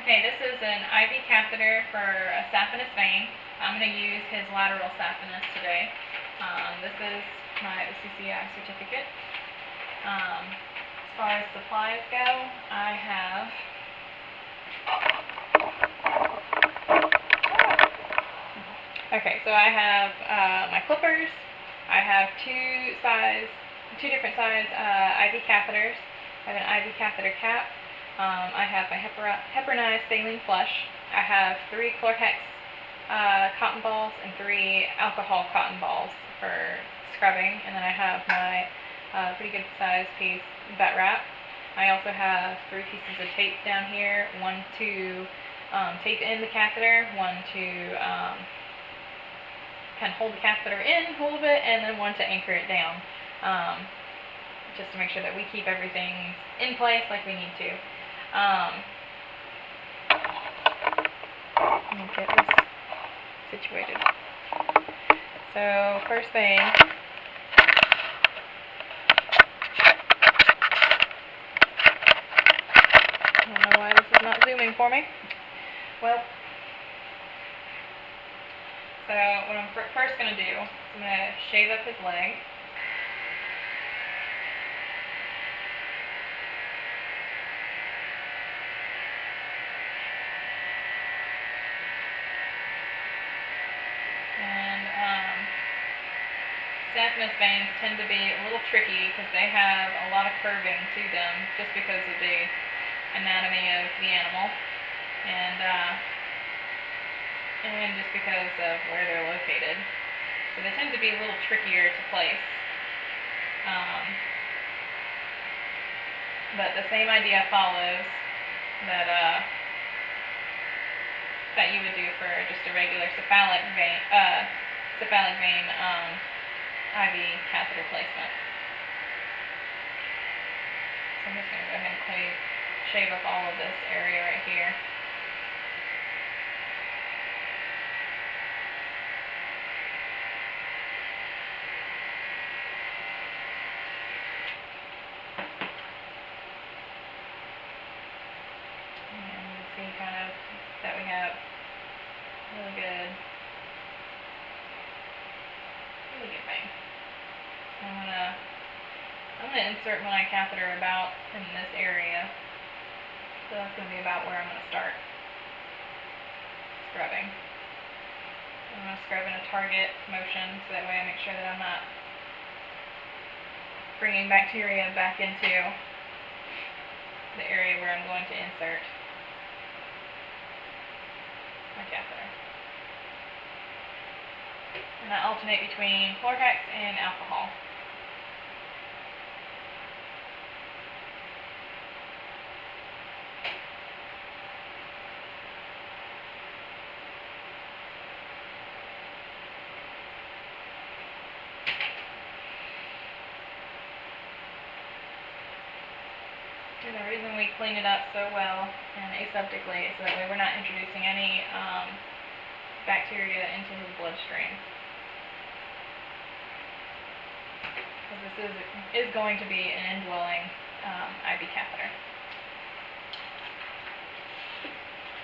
Okay, this is an IV catheter for a saphenous vein. I'm going to use his lateral saphenous today. This is my OCCI certificate. As far as supplies go, I have my clippers. I have two different size IV catheters. I have an IV catheter cap. I have my heparinized saline flush. I have 3 Chlorhex cotton balls and 3 alcohol cotton balls for scrubbing, and then I have my pretty good sized piece vet wrap. I also have 3 pieces of tape down here, one to tape in the catheter, one to kind of hold the catheter in a little bit, and then one to anchor it down, just to make sure that we keep everything in place like we need to. Let me get this situated. So first thing, I don't know why this is not zooming for me. Well, so what I'm first going to do is I'm going to shave up his leg. Saphenous veins tend to be a little tricky because they have a lot of curving to them just because of the anatomy of the animal and just because of where they're located. So they tend to be a little trickier to place. But the same idea follows that you would do for just a regular cephalic vein IV catheter placement. So I'm just going to go ahead and shave up all of this area right here. And you can see kind of that we have really good vein. I'm gonna insert my catheter about in this area. So that's gonna be about where I'm gonna start scrubbing. I'm gonna scrub in a target motion so that way I make sure that I'm not bringing bacteria back into the area where I'm going to insert my catheter. And I alternate between Chlorhex and alcohol. And the reason we clean it up so well and aseptically is so that way we're not introducing any bacteria into his bloodstream. Because this is going to be an indwelling IV catheter.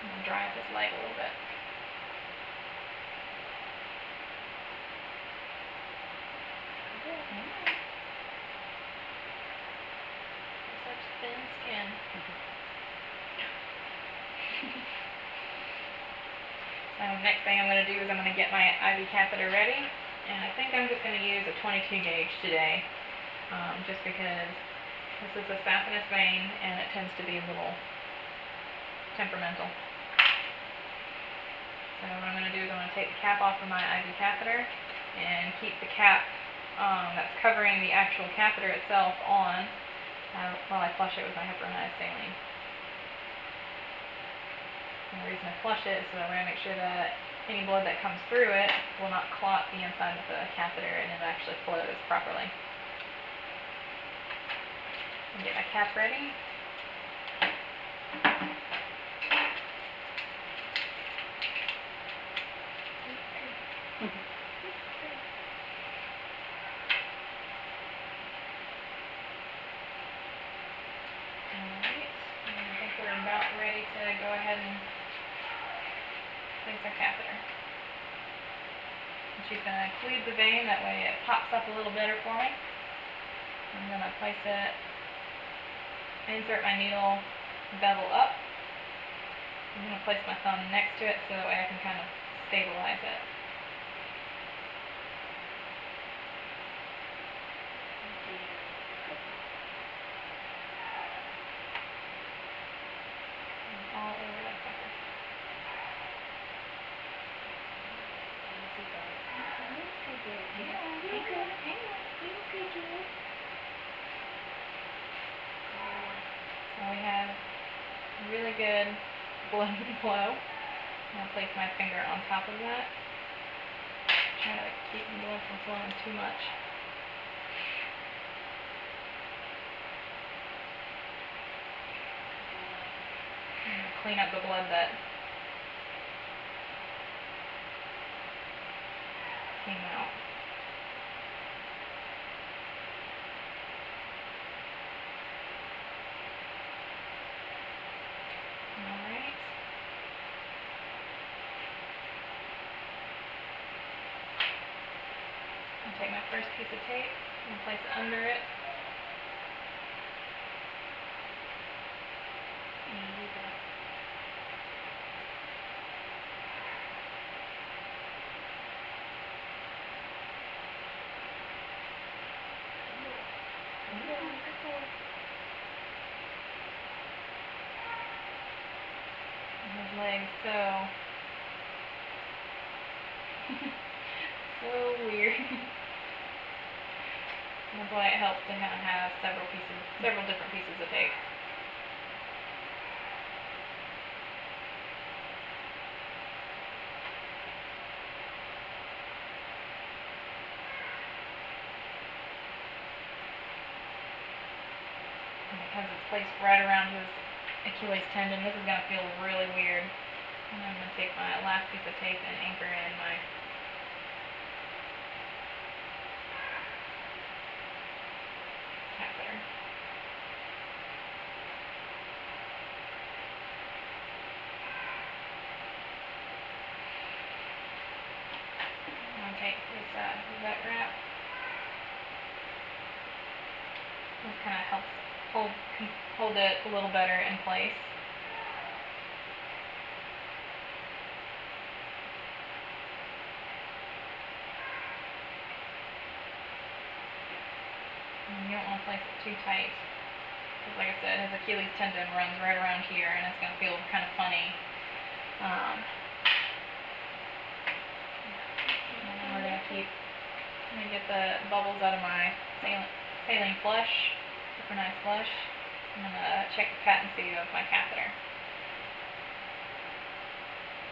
I'm going to dry up his leg a little bit. Such thin skin. So next thing I'm going to do is I'm going to get my IV catheter ready. And I think I'm just going to use a 22 gauge today, just because this is a saphenous vein and it tends to be a little temperamental. So what I'm going to do is I'm going to take the cap off of my IV catheter and keep the cap that's covering the actual catheter itself on while I flush it with my heparinized saline. And the reason I flush it is so that way I make sure that any blood that comes through it will not clot the inside of the catheter and it actually flows properly. And get my cap ready. Alright, I think we're about ready to go ahead and place our catheter. And she's going to occlude the vein, that way it pops up a little better for me. I'm going to place it, insert my needle, bevel up. I'm going to place my thumb next to it so that way I can kind of stabilize it. All over that sucker. So we have really good blood flow. I'm going to place my finger on top of that. Try to keep the blood from flowing too much. Clean up the blood that came out. Alright. I'll take my first piece of tape and place it under it. His legs so weird. That's why it helps to kind of have several different pieces of tape. And because it's placed right around his Achilles tendon, this is going to feel really weird. And I'm going to take my last piece of tape and anchor in my catheter. I'm going to take this vet wrap. This kind of helps hold it a little better in place. And you don't want to place it too tight, because like I said, his Achilles tendon runs right around here and it's going to feel kind of funny. And we're going to get the bubbles out of my saline flush. Super nice flush. I'm going to check the patency of my catheter.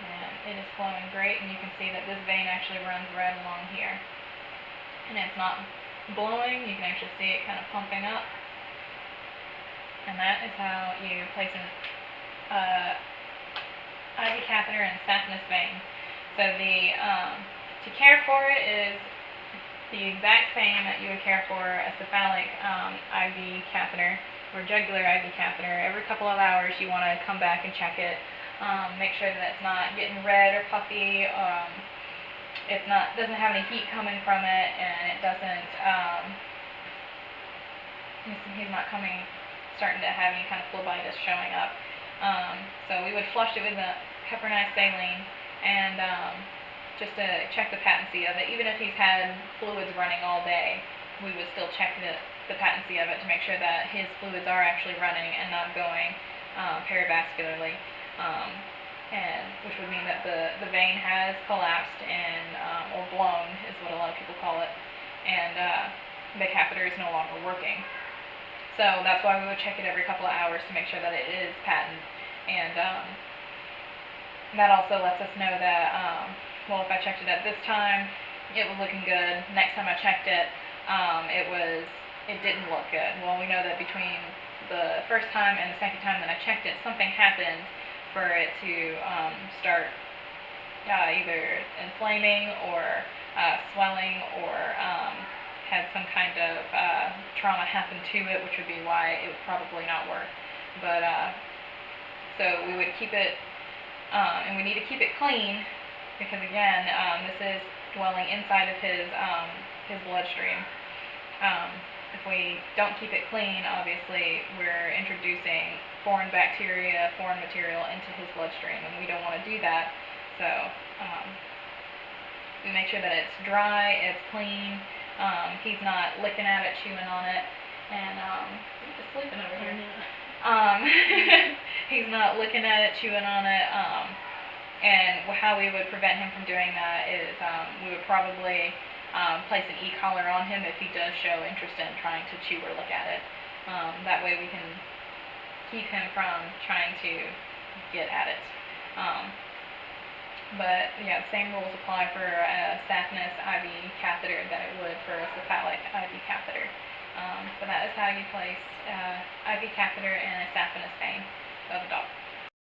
And it is flowing great, and you can see that this vein actually runs right along here. And it's not blowing, you can actually see it kind of pumping up. And that is how you place an IV catheter in saphenous vein. So to care for it is the exact same that you would care for a cephalic IV catheter or jugular IV catheter. Every couple of hours you want to come back and check it. Make sure that it's not getting red or puffy. Doesn't have any heat coming from it, and it doesn't. He's not starting to have any kind of phlebitis showing up. So we would flush it with the heparinized saline and just to check the patency of it. Even if he's had fluids running all day, we would still check the patency of it to make sure that his fluids are actually running and not going perivascularly, and which would mean that the vein has collapsed and or blown is what a lot of people call it, and the catheter is no longer working. So that's why we would check it every couple of hours to make sure that it is patent, and that also lets us know that well, if I checked it at this time, it was looking good. Next time I checked it, it didn't look good. Well, we know that between the first time and the second time that I checked it, something happened for it to start either inflaming or swelling, or had some kind of trauma happen to it, which would be why it would probably not work. But so we would keep it And we need to keep it clean because, again, this is dwelling inside of his bloodstream. If we don't keep it clean, obviously we're introducing foreign bacteria, foreign material into his bloodstream, and we don't want to do that. So we make sure that it's dry, it's clean, he's not licking at it, chewing on it, and he's just sleeping over here. He's not licking at it, chewing on it, and how we would prevent him from doing that is we would probably place an e-collar on him if he does show interest in trying to chew or look at it. That way we can keep him from trying to get at it. But yeah, the same rules apply for a Saphenous IV catheter that it would for a cephalic IV catheter. So that is how you place IV catheter in a Saphenous vein of a dog.